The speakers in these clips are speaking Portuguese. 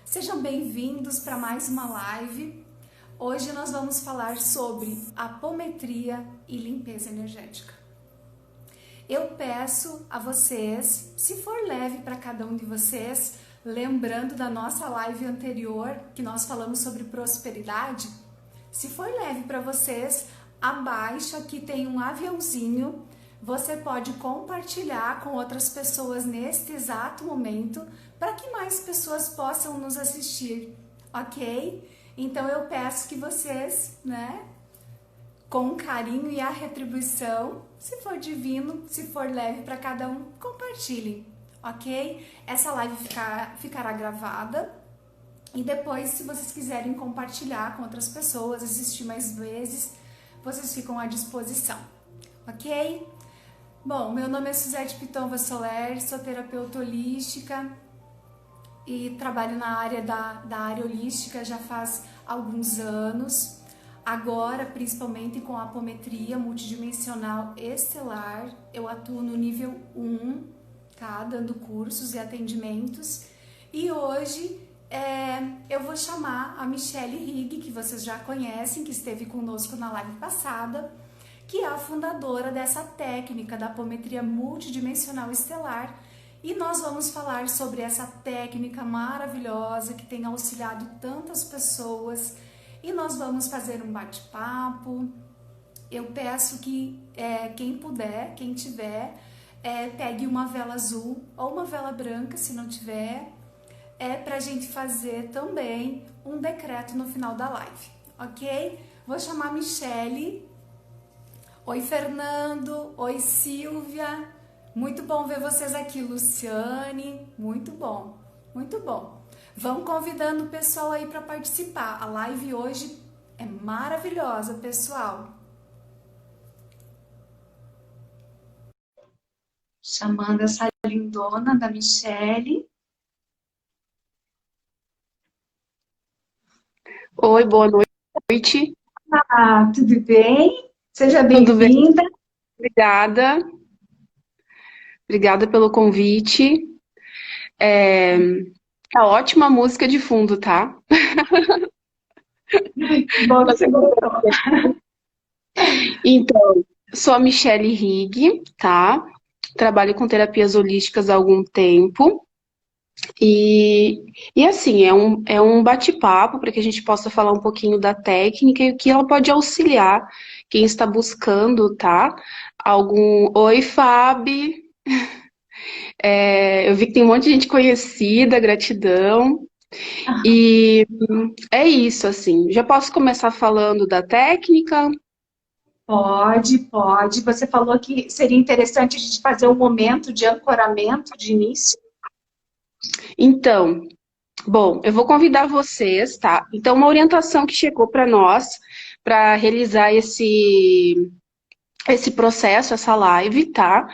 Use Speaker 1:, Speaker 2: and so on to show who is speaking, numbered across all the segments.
Speaker 1: Sejam bem-vindos para mais uma live. Hoje nós vamos falar sobre apometria e limpeza energética. Eu peço a vocês, se for leve para cada um de vocês, lembrando da nossa live anterior, que nós falamos sobre prosperidade, se for leve para vocês, abaixo aqui tem um aviãozinho, você pode compartilhar com outras pessoas neste exato momento, para que mais pessoas possam nos assistir, ok? Então eu peço que vocês, com carinho e a retribuição, se for divino, se for leve para cada um, compartilhem, ok? Essa live ficará gravada e depois, se vocês quiserem compartilhar com outras pessoas, assistir mais vezes, vocês ficam à disposição, ok? Bom, meu nome é Suzete Pitonva Soler, sou terapeuta holística e trabalho na área da área holística já faz alguns anos. Agora, principalmente com a apometria multidimensional estelar, eu atuo no nível 1, tá? Dando cursos e atendimentos. E hoje eu vou chamar a Michelle Higg, que vocês já conhecem, que esteve conosco na live passada, que é a fundadora dessa técnica da apometria multidimensional estelar. E nós vamos falar sobre essa técnica maravilhosa que tem auxiliado tantas pessoas. E nós vamos fazer um bate-papo. Eu peço que quem puder, quem tiver, pegue uma vela azul ou uma vela branca, se não tiver, para a gente fazer também um decreto no final da live, ok? Vou chamar a Michelle. Oi, Fernando. Oi, Silvia. Muito bom ver vocês aqui, Luciane. Muito bom, muito bom. Vão convidando o pessoal aí para participar. A live hoje é maravilhosa, pessoal. Chamando essa lindona da Michelle.
Speaker 2: Oi, boa noite.
Speaker 1: Tudo bem? Seja bem-vinda.
Speaker 2: Obrigada. Obrigada pelo convite. Tá ótima a música de fundo, tá?
Speaker 1: Bom, você gostou.
Speaker 2: Então, sou a Michelle Higg, tá? Trabalho com terapias holísticas há algum tempo. E assim, é um bate-papo para que a gente possa falar um pouquinho da técnica e o que ela pode auxiliar quem está buscando, tá? Oi, Fábio. Eu vi que tem um monte de gente conhecida, gratidão. E é isso, assim. Já posso começar falando da técnica?
Speaker 1: Pode. Você falou que seria interessante a gente fazer um momento de ancoramento de início.
Speaker 2: Então, bom, eu vou convidar vocês, tá? Então, uma orientação que chegou para nós para realizar esse processo, essa live, tá?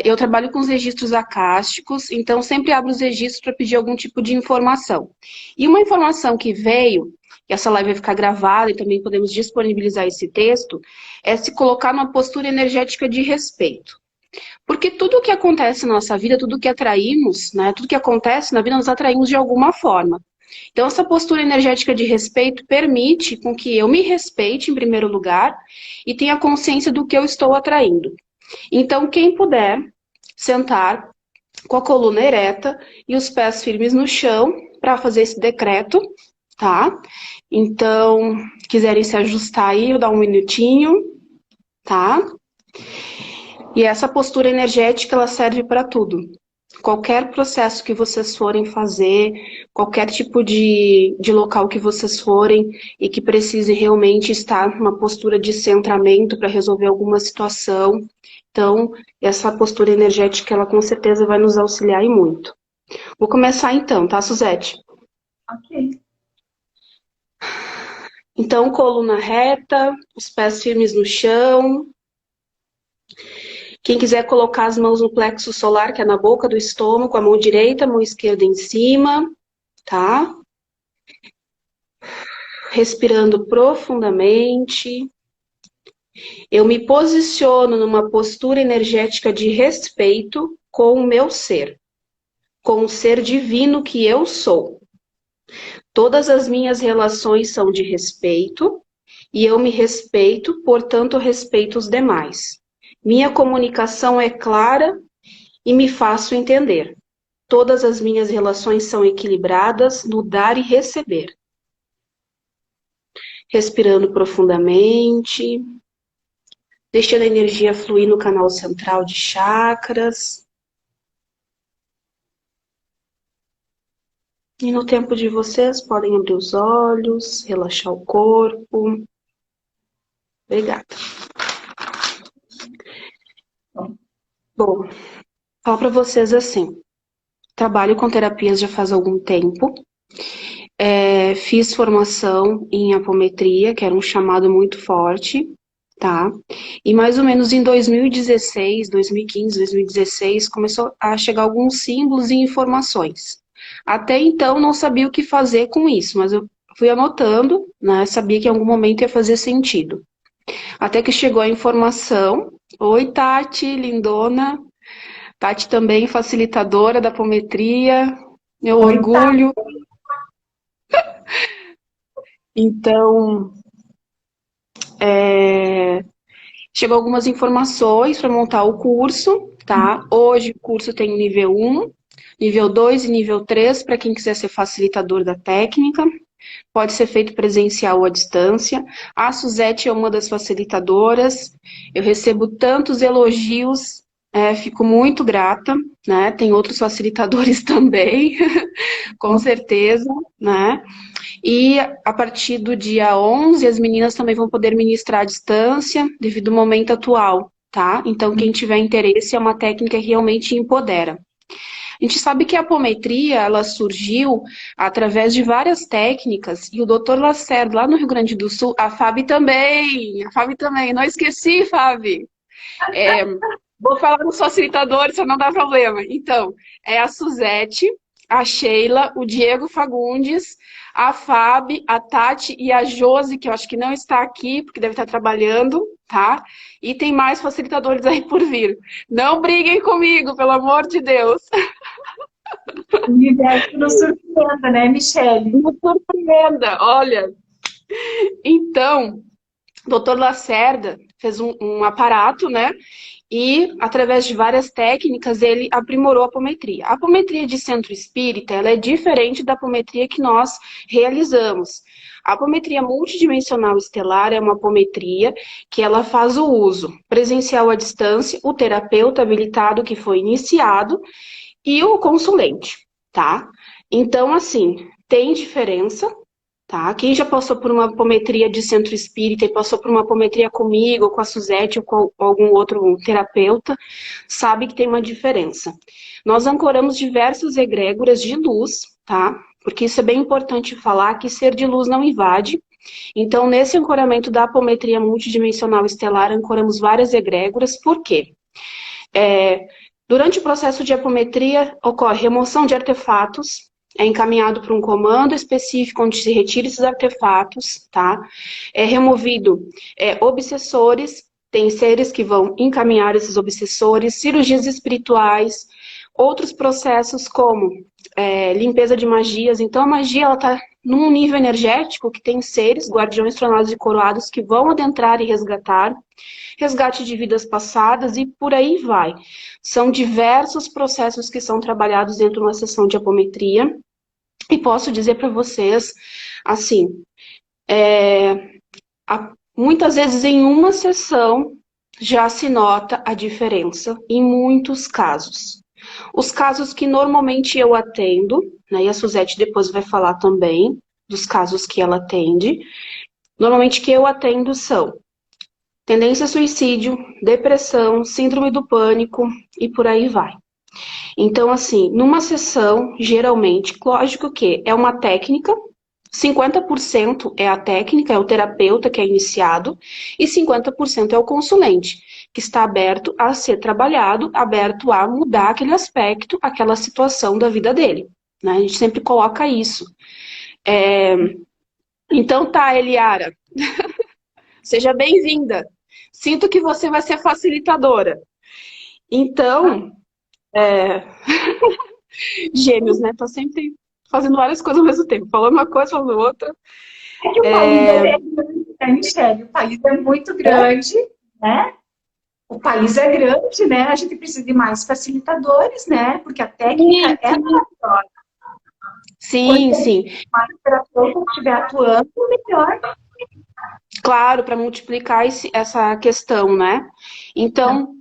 Speaker 2: Eu trabalho com os registros acásticos, então sempre abro os registros para pedir algum tipo de informação. E uma informação que veio, que essa live vai ficar gravada e também podemos disponibilizar esse texto, é se colocar numa postura energética de respeito. Porque tudo o que acontece na nossa vida, tudo que atraímos, né, tudo que acontece na vida, nós atraímos de alguma forma. Então, essa postura energética de respeito permite com que eu me respeite em primeiro lugar e tenha consciência do que eu estou atraindo. Então, quem puder sentar com a coluna ereta e os pés firmes no chão para fazer esse decreto, tá? Então, quiserem se ajustar aí, eu dar um minutinho, tá? E essa postura energética, ela serve para tudo. Qualquer processo que vocês forem fazer, qualquer tipo de local que vocês forem e que precise realmente estar numa postura de centramento para resolver alguma situação. Então, essa postura energética, ela com certeza vai nos auxiliar e muito. Vou começar então, tá, Suzete?
Speaker 1: Ok.
Speaker 2: Então, coluna reta, os pés firmes no chão. Quem quiser colocar as mãos no plexo solar, que é na boca do estômago, a mão direita, a mão esquerda em cima, tá? Respirando profundamente. Eu me posiciono numa postura energética de respeito com o meu ser, com o ser divino que eu sou. Todas as minhas relações são de respeito e eu me respeito, portanto, respeito os demais. Minha comunicação é clara e me faço entender. Todas as minhas relações são equilibradas no dar e receber. Respirando profundamente, deixando a energia fluir no canal central de chakras. E no tempo de vocês, podem abrir os olhos, relaxar o corpo. Obrigada. Bom, falar para vocês assim, trabalho com terapias já faz algum tempo. Fiz formação em apometria, que era um chamado muito forte, tá? E mais ou menos em 2016, 2015, 2016, começou a chegar alguns símbolos e informações. Até então não sabia o que fazer com isso, mas eu fui anotando, né? Sabia que em algum momento ia fazer sentido. Até que chegou a informação. Oi, Tati, lindona. Tati também facilitadora da apometria. Meu
Speaker 1: Oi,
Speaker 2: orgulho. Então, chegou algumas informações para montar o curso, tá? Hoje o curso tem nível 1, nível 2 e nível 3 para quem quiser ser facilitador da técnica. Pode ser feito presencial ou à distância. A Suzete é uma das facilitadoras. Eu recebo tantos elogios, fico muito grata, né? Tem outros facilitadores também, com certeza, né? E a partir do dia 11, as meninas também vão poder ministrar à distância, devido ao momento atual, tá? Então, quem tiver interesse, é uma técnica que realmente empodera. A gente sabe que a apometria, ela surgiu através de várias técnicas, e o Dr. Lacerda, lá no Rio Grande do Sul, a Fábio também, não esqueci, Fábio. Vou falar dos facilitadores, se não dá problema. Então, é a Suzete, a Sheila, o Diego Fagundes, a Fábio, a Tati e a Josi, que eu acho que não está aqui, porque deve estar trabalhando, tá? E tem mais facilitadores aí por vir. Não briguem comigo, pelo amor de Deus.
Speaker 1: o universo nos surpreenda, né, Michele?
Speaker 2: Me surpreenda, olha. Então, o Dr. Lacerda fez um aparato, né? E, através de várias técnicas, ele aprimorou a apometria. A apometria de centro espírita, ela é diferente da apometria que nós realizamos. A apometria multidimensional estelar é uma apometria que ela faz o uso presencial à distância, o terapeuta habilitado que foi iniciado e o consulente, tá? Então, assim, tem diferença, tá? Quem já passou por uma apometria de centro espírita e passou por uma apometria comigo, ou com a Suzete, ou com algum outro terapeuta, sabe que tem uma diferença. Nós ancoramos diversas egrégoras de luz, tá? Porque isso é bem importante falar, que ser de luz não invade. Então, nesse ancoramento da apometria multidimensional estelar, ancoramos várias egrégoras. Por quê? Durante o processo de apometria, ocorre remoção de artefatos, é encaminhado para um comando específico onde se retira esses artefatos, tá? É removido obsessores, tem seres que vão encaminhar esses obsessores, cirurgias espirituais, outros processos como limpeza de magias. Então, a magia, ela está num nível energético que tem seres, guardiões tronados e coroados, que vão adentrar e resgatar, resgate de vidas passadas e por aí vai. São diversos processos que são trabalhados dentro de uma sessão de apometria. E posso dizer para vocês, assim, muitas vezes em uma sessão já se nota a diferença em muitos casos. Os casos que normalmente eu atendo, né, e a Suzete depois vai falar também dos casos que ela atende, normalmente que eu atendo são tendência a suicídio, depressão, síndrome do pânico e por aí vai. Então, assim, numa sessão, geralmente, lógico que é uma técnica, 50% é a técnica, é o terapeuta que é iniciado, e 50% é o consulente, que está aberto a ser trabalhado, aberto a mudar aquele aspecto, aquela situação da vida dele. Né? A gente sempre coloca isso. Então tá, Eliara, seja bem-vinda. Sinto que você vai ser facilitadora. Então, gêmeos, né? Tô sempre fazendo várias coisas ao mesmo tempo, falando uma coisa, falando outra.
Speaker 1: É que o país é grande, né, Michele? O país é muito grande, né? O país é grande, né? A gente precisa de mais facilitadores, né? Porque a técnica
Speaker 2: Sim,
Speaker 1: é maravilhosa.
Speaker 2: sim,
Speaker 1: Quanto
Speaker 2: sim.
Speaker 1: mais terapeuta estiver atuando, melhor.
Speaker 2: Claro, para multiplicar essa questão, né? Então,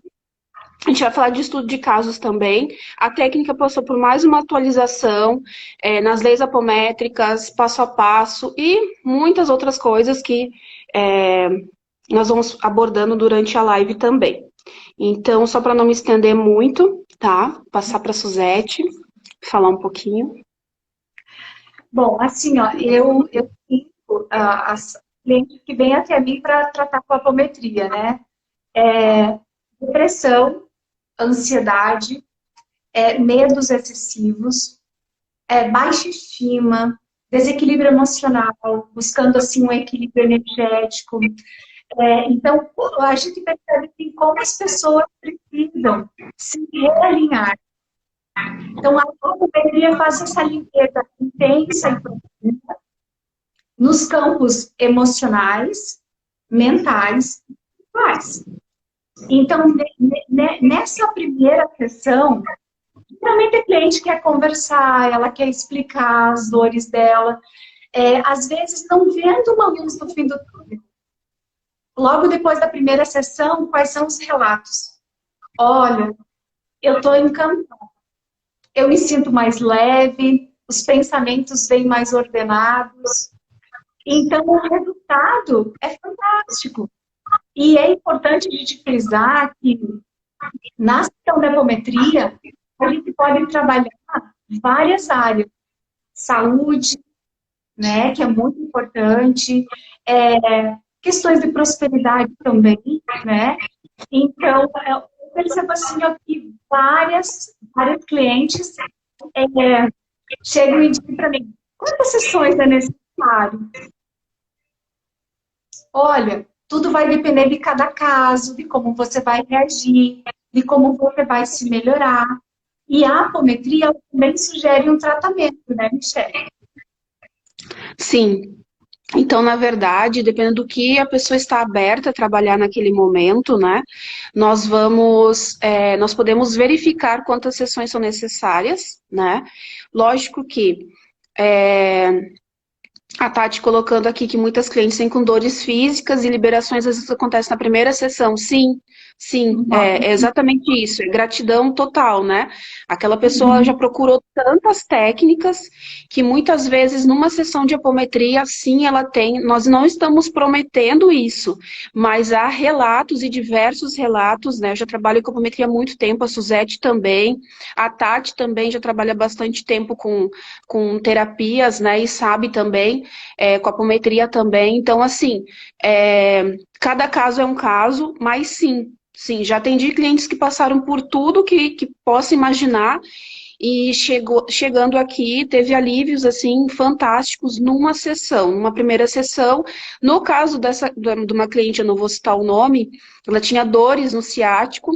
Speaker 2: a gente vai falar de estudo de casos também. A técnica passou por mais uma atualização nas leis apométricas, passo a passo e muitas outras coisas que é, nós vamos abordando durante a live também. Então, só para não me estender muito, tá? Passar para a Suzete, falar um pouquinho.
Speaker 1: Bom, assim, ó, eu sinto as clientes que vêm até mim para tratar com apometria, né? Depressão, ansiedade, medos excessivos, baixa estima, desequilíbrio emocional, buscando assim um equilíbrio energético. Então, a gente percebe que como as pessoas precisam se realinhar. Então, a apometria faz essa limpeza intensa e profunda nos campos emocionais, mentais e espirituais. Então, nessa primeira sessão, geralmente a cliente quer conversar, ela quer explicar as dores dela, às vezes não vendo uma luz no fim do túnel. Logo depois da primeira sessão, quais são os relatos? Olha, eu estou encantada, eu me sinto mais leve, os pensamentos vêm mais ordenados. Então, o resultado é fantástico. E é importante a gente frisar que na sessão da apometria, a gente pode trabalhar várias áreas. Saúde, né, que é muito importante, questões de prosperidade também, né? Então, eu percebo assim, ó, que várias clientes chegam e dizem para mim, quantas sessões é necessário? Olha, tudo vai depender de cada caso, de como você vai reagir, de como você vai se melhorar. E a apometria também sugere um tratamento, né, Michelle?
Speaker 2: Sim. Então, na verdade, dependendo do que a pessoa está aberta a trabalhar naquele momento, né? Nós podemos verificar quantas sessões são necessárias, né? Lógico que é, a Tati colocando aqui que muitas clientes têm com dores físicas e liberações às vezes acontecem na primeira sessão. Sim, sim, é exatamente isso. É gratidão total, né? Aquela pessoa já procurou tantas técnicas que muitas vezes numa sessão de apometria, sim, ela tem. Nós não estamos prometendo isso, mas há relatos e diversos relatos, né? Eu já trabalho com apometria há muito tempo, a Suzete também, a Tati também já trabalha bastante tempo com terapias, né? E sabe também, com apometria também. Então, assim, cada caso é um caso, mas sim, já atendi clientes que passaram por tudo que possa imaginar e chegando aqui, teve alívios, assim, fantásticos numa primeira sessão. No caso de uma cliente, eu não vou citar o nome, ela tinha dores no ciático,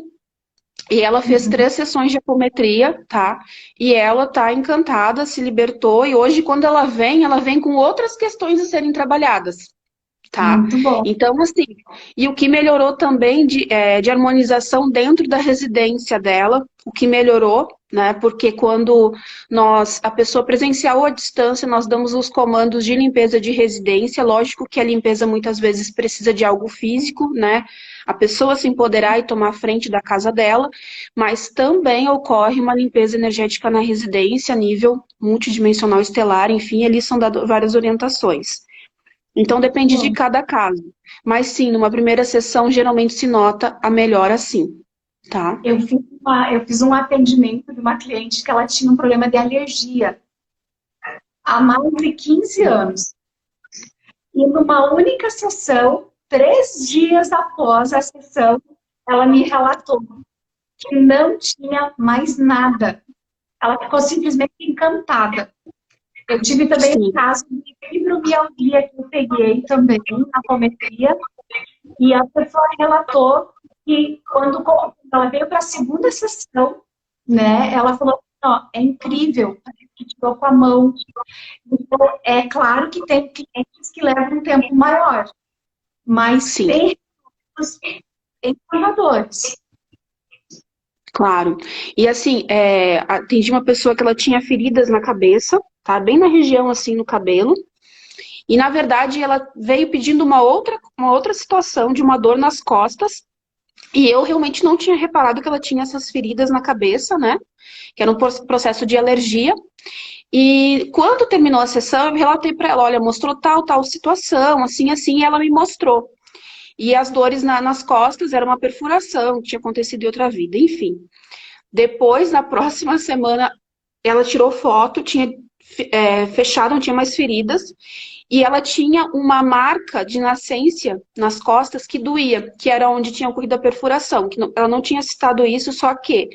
Speaker 2: e ela fez 3 sessões de apometria, tá? E ela tá encantada, se libertou, e hoje, quando ela vem com outras questões a serem trabalhadas, tá?
Speaker 1: Muito bom.
Speaker 2: Então, assim, e o que melhorou também de harmonização dentro da residência dela, o que melhorou, né? Porque quando a pessoa presencial ou à distância, nós damos os comandos de limpeza de residência, lógico que a limpeza muitas vezes precisa de algo físico, né? A pessoa se empoderar e tomar frente da casa dela, mas também ocorre uma limpeza energética na residência, a nível multidimensional estelar, enfim, ali são dadas várias orientações. Então depende de cada caso. Mas sim, numa primeira sessão, geralmente se nota a melhora sim, tá?
Speaker 1: Eu fiz um atendimento de uma cliente que ela tinha um problema de alergia há mais de 15 anos. E numa única sessão, 3 dias após a sessão, ela me relatou que não tinha mais nada. Ela ficou simplesmente encantada. Eu tive também um caso de fibromialgia que eu peguei também na apometria. E a pessoa relatou que quando ela veio para a segunda sessão, né, ela falou, ó, é incrível, que tirou com a mão. Então, é claro que tem clientes que levam um tempo maior, mas
Speaker 2: Sim.
Speaker 1: tem os encantadores.
Speaker 2: Claro. E assim, atendi uma pessoa que ela tinha feridas na cabeça, tá? Bem na região, assim, no cabelo. E, na verdade, ela veio pedindo uma outra situação de uma dor nas costas. E eu realmente não tinha reparado que ela tinha essas feridas na cabeça, né? Que era um processo de alergia. E quando terminou a sessão, eu relatei para ela, olha, mostrou tal situação, assim, assim, e ela me mostrou. E as dores nas costas era uma perfuração que tinha acontecido em outra vida, enfim. Depois, na próxima semana, ela tirou foto, tinha fechado, não tinha mais feridas, e ela tinha uma marca de nascença nas costas que doía, que era onde tinha ocorrido a perfuração. Que ela não tinha citado isso, só que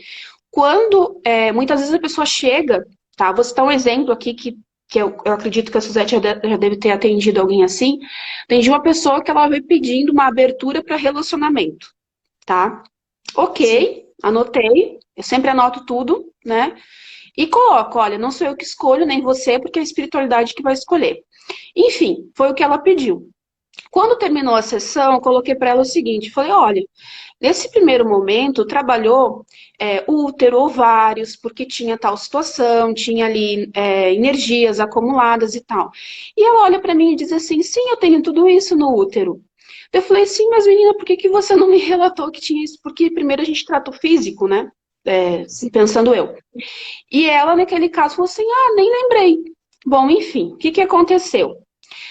Speaker 2: quando muitas vezes a pessoa chega, tá? Vou citar um exemplo aqui que eu acredito que a Suzete já deve ter atendido alguém assim. Atendi uma pessoa que ela veio pedindo uma abertura para relacionamento, tá? Ok, anotei, eu sempre anoto tudo, né? E coloco, olha, não sou eu que escolho, nem você, porque é a espiritualidade que vai escolher. Enfim, foi o que ela pediu. Quando terminou a sessão, eu coloquei para ela o seguinte, falei, olha, nesse primeiro momento, trabalhou útero, ovários, porque tinha tal situação, tinha ali energias acumuladas e tal. E ela olha para mim e diz assim, sim, eu tenho tudo isso no útero. Eu falei, sim, mas menina, por que você não me relatou que tinha isso? Porque primeiro a gente trata o físico, né? Pensando eu. E ela, naquele caso, falou assim, nem lembrei. Bom, enfim, o que aconteceu?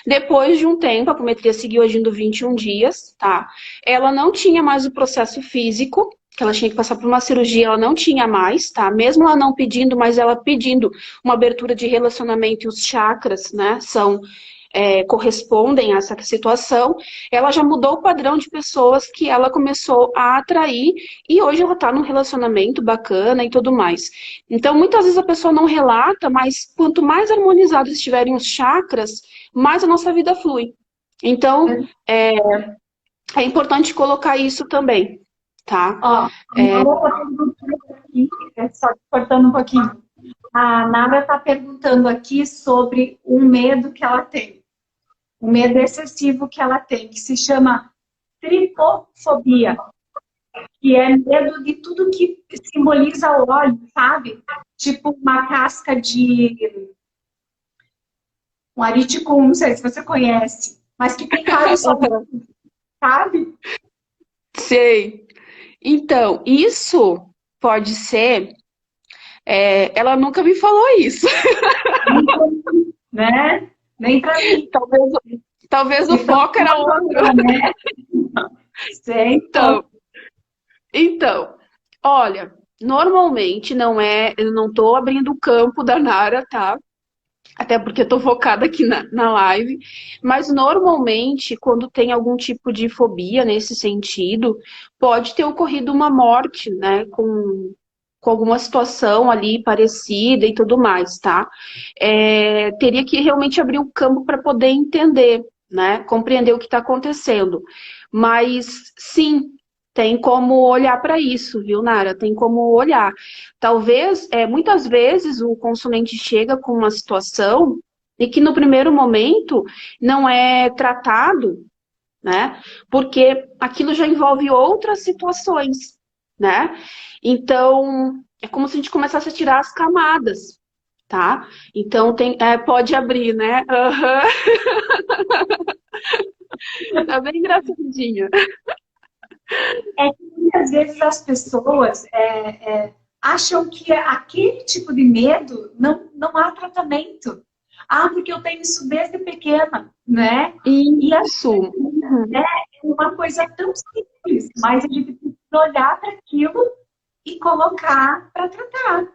Speaker 2: Depois de um tempo, a apometria seguiu agindo 21 dias, tá? Ela não tinha mais o processo físico, que ela tinha que passar por uma cirurgia, ela não tinha mais, tá? Mesmo ela não pedindo, mas ela pedindo uma abertura de relacionamento e os chakras, né, correspondem a essa situação, ela já mudou o padrão de pessoas que ela começou a atrair e hoje ela está num relacionamento bacana e tudo mais. Então, muitas vezes a pessoa não relata, mas quanto mais harmonizados estiverem os chakras, mais a nossa vida flui. Então, é importante colocar isso também, tá?
Speaker 1: Ó, aqui, só cortando um pouquinho. A Nara está perguntando aqui sobre um medo que ela tem. O medo excessivo que ela tem, que se chama tripofobia, que é medo de tudo que simboliza óleo, sabe? Tipo uma casca de um ariticum, não sei se você conhece, mas que tem vários olhos, sabe?
Speaker 2: Sei. Então, isso pode ser. Ela nunca me falou isso.
Speaker 1: Né? Nem pra mim.
Speaker 2: Talvez o foco era outro.
Speaker 1: Né?
Speaker 2: Então, olha, normalmente eu não tô abrindo o campo da Nara, tá? Até porque eu tô focada aqui na live, mas normalmente, quando tem algum tipo de fobia nesse sentido, pode ter ocorrido uma morte, né, com alguma situação ali parecida e tudo mais, tá? Teria que realmente abrir o campo para poder entender, né, compreender o que está acontecendo. Mas, sim, tem como olhar para isso, viu, Nara? Tem como olhar. Talvez, muitas vezes, o consulente chega com uma situação e que no primeiro momento não é tratado, né? Porque aquilo já envolve outras situações, né? Então, é como se a gente começasse a tirar as camadas, tá? Então, pode abrir, né? Tá bem engraçadinha.
Speaker 1: É que muitas vezes as pessoas acham que aquele tipo de medo não há tratamento. Porque eu tenho isso desde pequena, né?
Speaker 2: Isso.
Speaker 1: É uma coisa tão simples, mas a gente precisa olhar para aquilo e colocar para tratar.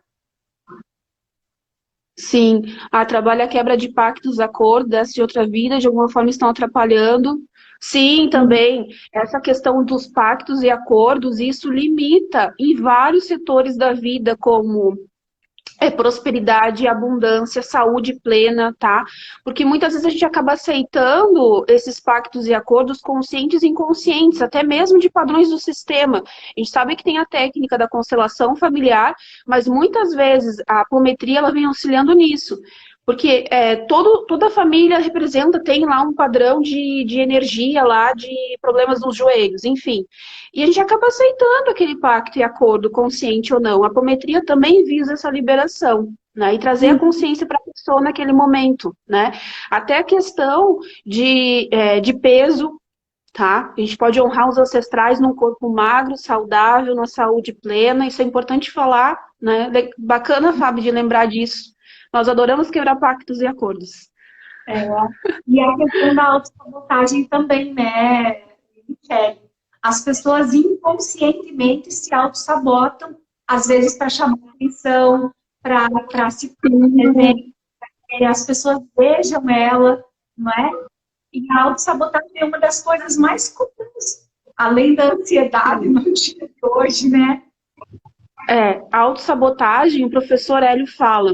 Speaker 2: Sim, trabalha a quebra de pactos, acordos dessa de outra vida, de alguma forma estão atrapalhando. Sim, também, essa questão dos pactos e acordos, isso limita em vários setores da vida, como prosperidade, abundância, saúde plena, tá? Porque muitas vezes a gente acaba aceitando esses pactos e acordos conscientes e inconscientes, até mesmo de padrões do sistema. A gente sabe que tem a técnica da constelação familiar, mas muitas vezes a apometria ela vem auxiliando nisso. Porque toda a família representa, tem lá um padrão de energia lá, de problemas nos joelhos, enfim. E a gente acaba aceitando aquele pacto e acordo, consciente ou não. A apometria também visa essa liberação, né? E trazer a consciência para a pessoa naquele momento, né? Até a questão de peso, tá? A gente pode honrar os ancestrais num corpo magro, saudável, na saúde plena. Isso é importante falar, né? Bacana, Fábio, de lembrar disso. Nós adoramos quebrar pactos e acordos.
Speaker 3: E a questão da autossabotagem também, né, Michele? As pessoas inconscientemente se autossabotam, às vezes para chamar atenção, para se presente, que as pessoas vejam ela, não é? E a autossabotagem é uma das coisas mais comuns, além da ansiedade no dia de hoje, né?
Speaker 2: A autossabotagem, o professor Hélio fala,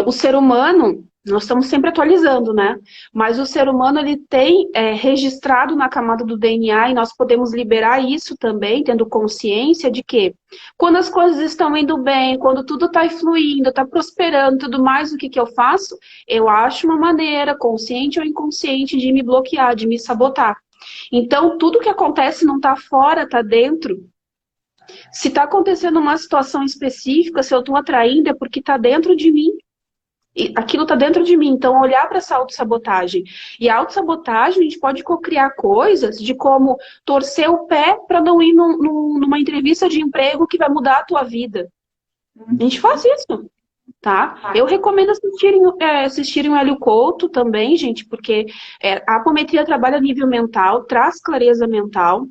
Speaker 2: o ser humano, nós estamos sempre atualizando, né? Mas o ser humano, ele tem registrado na camada do DNA, e nós podemos liberar isso também, tendo consciência de que quando as coisas estão indo bem, quando tudo está fluindo, está prosperando, tudo mais, o que eu faço? Eu acho uma maneira, consciente ou inconsciente, de me bloquear, de me sabotar. Então, tudo que acontece não está fora, está dentro. Se está acontecendo uma situação específica, se eu estou atraindo, é porque está dentro de mim. E aquilo está dentro de mim. Então, olhar para essa autossabotagem. E a autossabotagem, a gente pode cocriar coisas de como torcer o pé para não ir numa entrevista de emprego que vai mudar a tua vida. A gente faz isso, tá? Eu recomendo assistirem o Hélio Couto também, gente, porque a apometria trabalha a nível mental, traz clareza mental.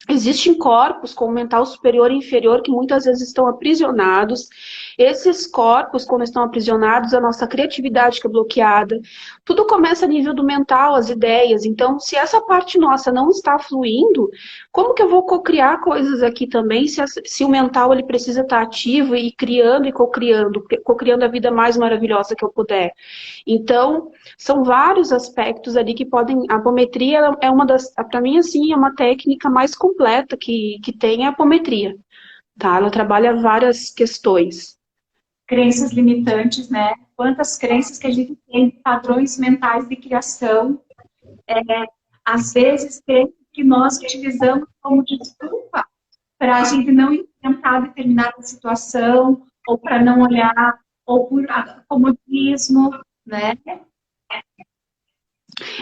Speaker 2: Existem corpos com mental superior e inferior que muitas vezes estão aprisionados. Esses corpos, quando estão aprisionados, a nossa criatividade que é bloqueada. Tudo começa a nível do mental, as ideias. Então, se essa parte nossa não está fluindo, como que eu vou cocriar coisas aqui também, se o mental ele precisa estar ativo e criando e cocriando a vida mais maravilhosa que eu puder. Então, são vários aspectos ali que podem... A apometria é uma das... Para mim, assim, é uma técnica mais completa que tem a apometria. Tá? Ela trabalha várias questões.
Speaker 3: Crenças limitantes, né? Quantas crenças que a gente tem, padrões mentais de criação. Às vezes, crenças que nós utilizamos como desculpa para a gente não enfrentar determinada situação, ou para não olhar, ou por comodismo, né?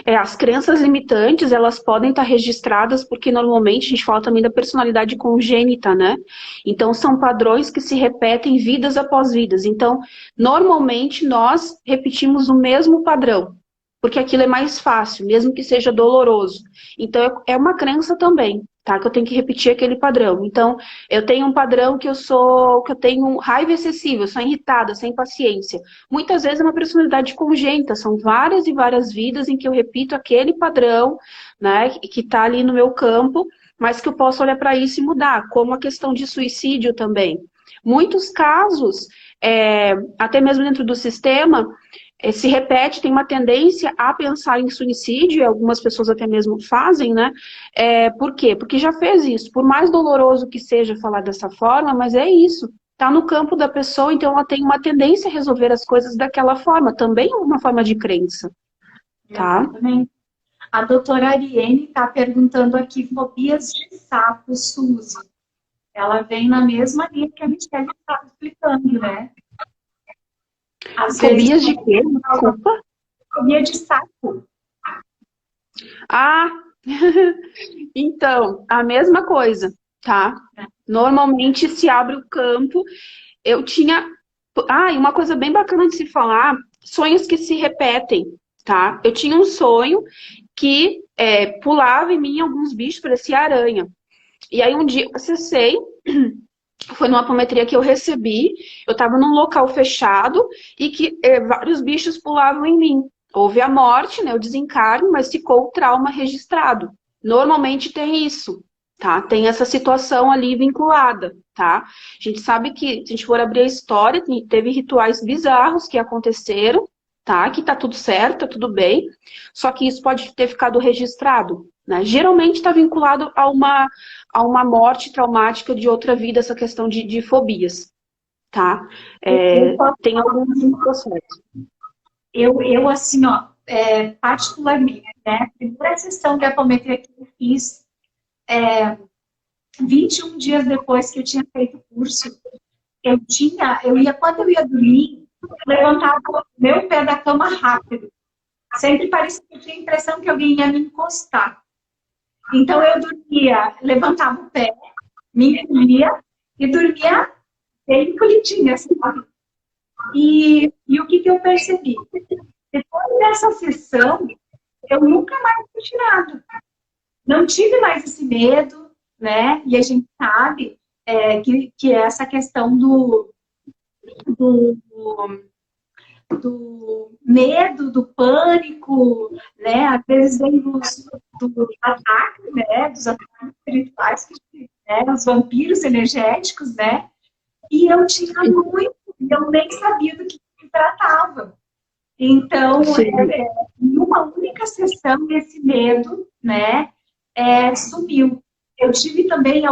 Speaker 2: As crenças limitantes, elas podem estar registradas porque normalmente a gente fala também da personalidade congênita, né? Então, são padrões que se repetem vidas após vidas. Então, normalmente nós repetimos o mesmo padrão, porque aquilo é mais fácil, mesmo que seja doloroso. Então, é uma crença também, tá? Que eu tenho que repetir aquele padrão. Então, eu tenho um padrão que eu tenho raiva excessiva, eu sou irritada, sem paciência. Muitas vezes é uma personalidade congênita, são várias e várias vidas em que eu repito aquele padrão, né? Que está ali no meu campo, mas que eu posso olhar para isso e mudar, como a questão de suicídio também. Muitos casos, até mesmo dentro do sistema, se repete, tem uma tendência a pensar em suicídio, e algumas pessoas até mesmo fazem, né? Por quê? Porque já fez isso. Por mais doloroso que seja falar dessa forma, mas é isso. Está no campo da pessoa, então ela tem uma tendência a resolver as coisas daquela forma. Também é uma forma de crença. Tá?
Speaker 3: Exatamente. A doutora Ariane está perguntando aqui, fobias de sapo, Suzy. Ela vem na mesma linha que a Michelle está explicando, né?
Speaker 2: Fobias de quê? Desculpa.
Speaker 3: Fobia de sapo.
Speaker 2: Então, a mesma coisa, tá? Normalmente se abre o campo. Eu tinha... e uma coisa bem bacana de se falar, sonhos que se repetem, tá? Eu tinha um sonho que pulava em mim alguns bichos, parecia aranha. E aí um dia eu acessei... Foi numa apometria que eu recebi, eu estava num local fechado e que vários bichos pulavam em mim. Houve a morte, né, o desencarne, mas ficou o trauma registrado. Normalmente tem isso, tá? Tem essa situação ali vinculada, tá? tá? A gente sabe que, se a gente for abrir a história, teve rituais bizarros que aconteceram, tá? Que tá tudo certo, tá tudo bem, só que isso pode ter ficado registrado, né? Geralmente está vinculado a uma morte traumática de outra vida, essa questão de fobias, tá? Tem alguns processos.
Speaker 3: Eu assim, ó, particularmente, né? A primeira sessão de apometria que eu fiz, 21 dias depois que eu tinha feito o curso, quando eu ia dormir, eu levantava meu pé da cama rápido. Sempre parecia que eu tinha a impressão que alguém ia me encostar. Então eu dormia, levantava o pé, me encolhia e dormia bem encolhidinha, sabe? E o que eu percebi? Depois dessa sessão, eu nunca mais fui tirada. Não tive mais esse medo, né? E a gente sabe que essa questão do medo, do pânico, né? Às vezes vem dos ataques, né? Dos ataques espirituais, né? Os vampiros energéticos, né? E eu tinha muito, eu nem sabia do que se tratava. Então, em uma única sessão, esse medo, né, sumiu. Eu tive também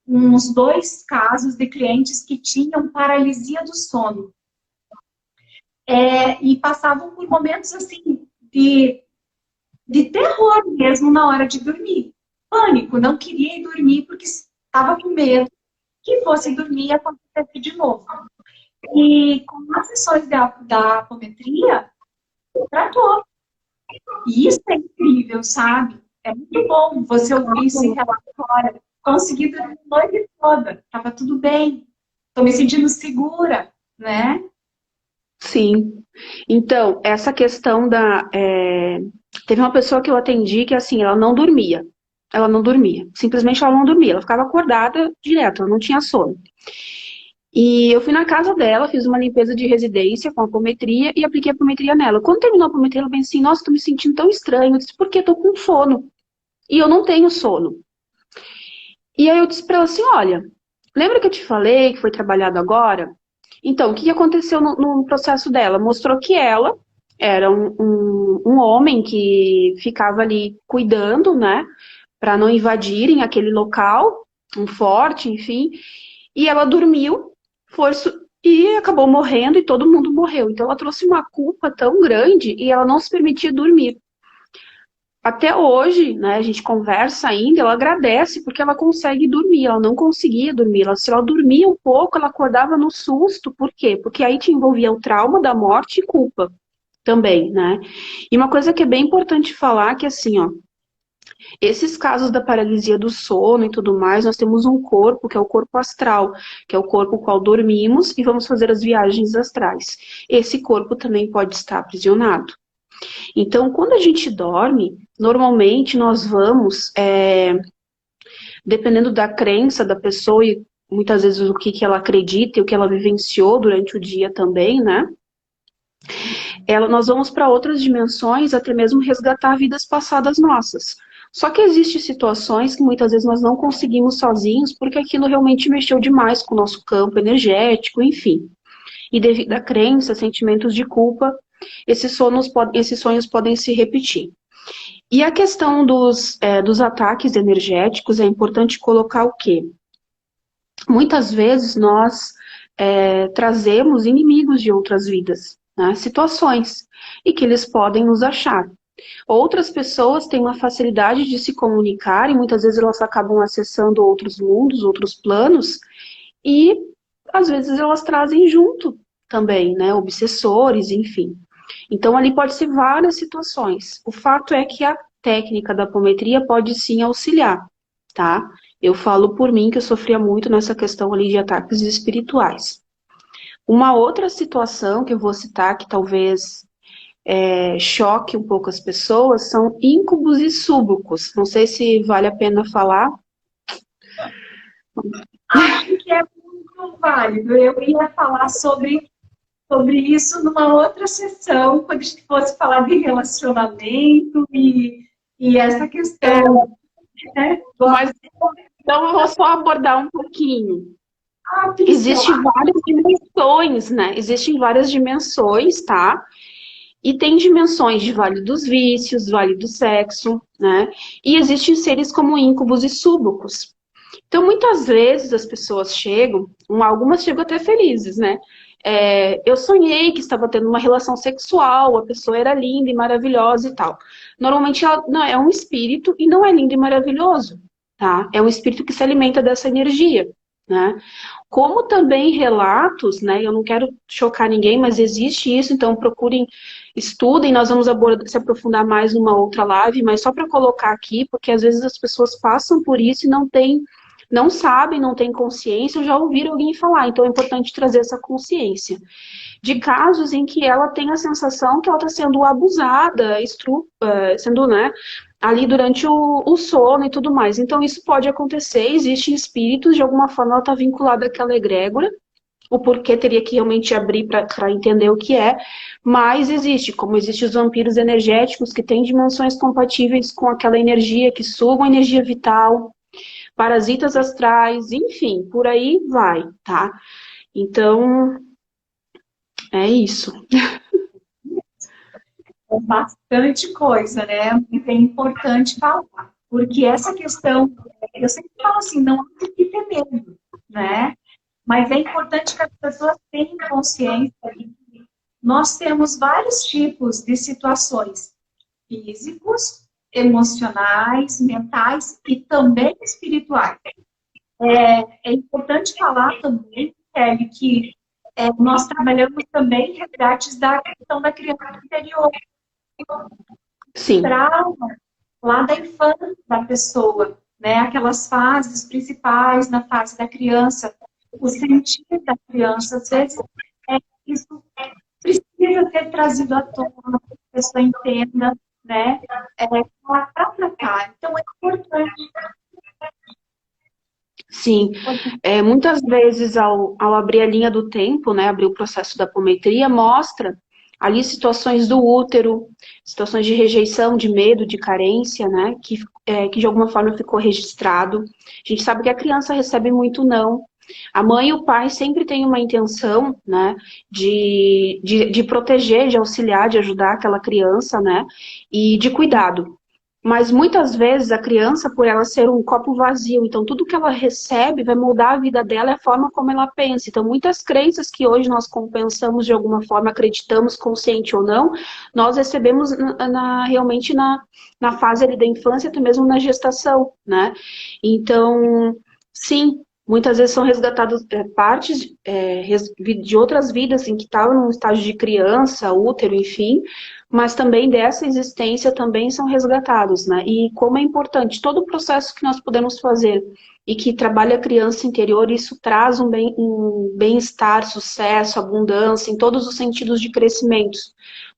Speaker 3: uns 2 casos de clientes que tinham paralisia do sono. E passavam por momentos, assim, de terror mesmo na hora de dormir. Pânico, não queria ir dormir porque estava com medo que fosse dormir e acontecesse de novo. E com as sessões da apometria, tratou. E isso é incrível, sabe? É muito bom você ouvir esse relatório. Consegui dormir a noite toda, estava tudo bem. Estou me sentindo segura, né?
Speaker 2: Sim. Então, essa questão Teve uma pessoa que eu atendi que, assim, ela não dormia. Ela não dormia. Simplesmente ela não dormia. Ela ficava acordada direto, ela não tinha sono. E eu fui na casa dela, fiz uma limpeza de residência com apometria e apliquei a apometria nela. Quando terminou a apometria, ela pensou assim, nossa, tô me sentindo tão estranho. Eu disse, por quê? Tô com sono. E eu não tenho sono. E aí eu disse pra ela assim, olha, lembra que eu te falei que foi trabalhado agora? Então, o que aconteceu no processo dela? Mostrou que ela era um homem que ficava ali cuidando, né? Para não invadirem aquele local, um forte, enfim. E ela dormiu, e acabou morrendo e todo mundo morreu. Então ela trouxe uma culpa tão grande e ela não se permitia dormir. Até hoje, né, a gente conversa ainda, ela agradece porque ela consegue dormir, ela não conseguia dormir. Se ela dormia um pouco, ela acordava no susto. Por quê? Porque aí te envolvia o trauma da morte e culpa também, né? E uma coisa que é bem importante falar, que assim, ó, esses casos da paralisia do sono e tudo mais, nós temos um corpo, que é o corpo astral, que é o corpo com o qual dormimos e vamos fazer as viagens astrais. Esse corpo também pode estar aprisionado. Então, quando a gente dorme, normalmente nós vamos, dependendo da crença da pessoa e muitas vezes o que ela acredita e o que ela vivenciou durante o dia também, né? Nós vamos para outras dimensões, até mesmo resgatar vidas passadas nossas. Só que existem situações que muitas vezes nós não conseguimos sozinhos, porque aquilo realmente mexeu demais com o nosso campo energético, enfim. E devido à crença, sentimentos de culpa, esses sonhos podem se repetir. E a questão dos ataques energéticos, é importante colocar o quê? Muitas vezes nós trazemos inimigos de outras vidas, né, situações, e que eles podem nos achar. Outras pessoas têm uma facilidade de se comunicar e muitas vezes elas acabam acessando outros mundos, outros planos, e às vezes elas trazem junto também, né, obsessores, enfim. Então ali pode ser várias situações. O fato é que a técnica da apometria pode sim auxiliar, tá? Eu falo por mim que eu sofria muito nessa questão ali de ataques espirituais. Uma outra situação que eu vou citar, que talvez choque um pouco as pessoas, são íncubos e súbicos. Não sei se vale a pena falar.
Speaker 3: Acho que é muito válido. Eu ia falar sobre isso numa outra sessão, quando a gente fosse falar de relacionamento e essa questão.
Speaker 2: Então, eu vou só abordar um pouquinho.
Speaker 3: Ah,
Speaker 2: Existem
Speaker 3: pincelar.
Speaker 2: várias dimensões, né? Existem várias dimensões, tá? E tem dimensões de Vale dos Vícios, Vale do Sexo, né? E existem seres como íncubos e súbicos. Então, muitas vezes as pessoas chegam, algumas chegam até felizes, né? Eu sonhei que estava tendo uma relação sexual, a pessoa era linda e maravilhosa e tal. Normalmente ela não, é um espírito e não é lindo e maravilhoso, tá? É um espírito que se alimenta dessa energia, né? Como também relatos, né? Eu não quero chocar ninguém, mas existe isso, então procurem, estudem, nós vamos se aprofundar mais numa outra live, mas só para colocar aqui, porque às vezes as pessoas passam por isso e não sabem, não têm consciência, ou já ouviram alguém falar, então é importante trazer essa consciência. De casos em que ela tem a sensação que ela está sendo abusada, sendo, né, ali durante o sono e tudo mais. Então isso pode acontecer, existem espíritos, de alguma forma ela está vinculada àquela egrégora, o porquê teria que realmente abrir para entender o que é, mas existe, como existem os vampiros energéticos que têm dimensões compatíveis com aquela energia, que sugam a energia vital, parasitas astrais, enfim, por aí vai, tá? Então, é isso.
Speaker 3: É bastante coisa, né? E é importante falar. Porque essa questão, eu sempre falo assim, não há de que ter medo, né? Mas é importante que as pessoas tenham consciência de que nós temos vários tipos de situações físicos, emocionais, mentais e também espirituais. É importante falar também, Kelly, que nós trabalhamos também em resgates da questão da criança interior,
Speaker 2: Sim,
Speaker 3: trauma lá da infância da pessoa, né? Aquelas fases principais na fase da criança, o sentir da criança, às vezes isso precisa ser trazido à tona, para que a pessoa entenda, né? Para tratar. Então é importante.
Speaker 2: sim. Muitas vezes, ao abrir a linha do tempo, né, abrir o processo da apometria, mostra ali situações do útero, situações de rejeição, de medo, de carência, né, que de alguma forma ficou registrado. A gente sabe que a criança recebe muito não. A mãe e o pai sempre têm uma intenção, né, de proteger, de auxiliar, de ajudar aquela criança, né, e de cuidado. Mas muitas vezes a criança, por ela ser um copo vazio, então tudo que ela recebe vai moldar a vida dela e a forma como ela pensa. Então muitas crenças que hoje nós compensamos de alguma forma, acreditamos, consciente ou não, nós recebemos realmente na fase ali da infância, até mesmo na gestação, né? Então, sim, muitas vezes são resgatadas partes de outras vidas em que estavam num estágio de criança, útero, enfim, mas também dessa existência também são resgatados, né? E como é importante, todo o processo que nós podemos fazer e que trabalha a criança interior, isso traz um bem-estar, sucesso, abundância, em todos os sentidos de crescimento.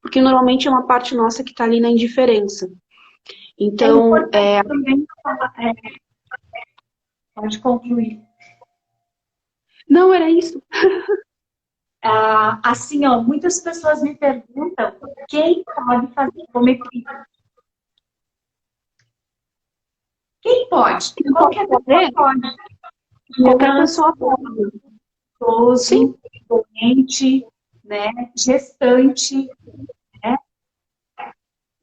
Speaker 2: Porque normalmente é uma parte nossa que está ali na indiferença. Então,
Speaker 3: Também falar, pode concluir.
Speaker 2: Não, era isso.
Speaker 3: Assim, ó, muitas pessoas me perguntam quem pode fazer apometria. Quem pode? Qualquer pessoa pode.
Speaker 2: Qualquer pessoa pode.
Speaker 3: Idoso, doente, né? Gestante, né?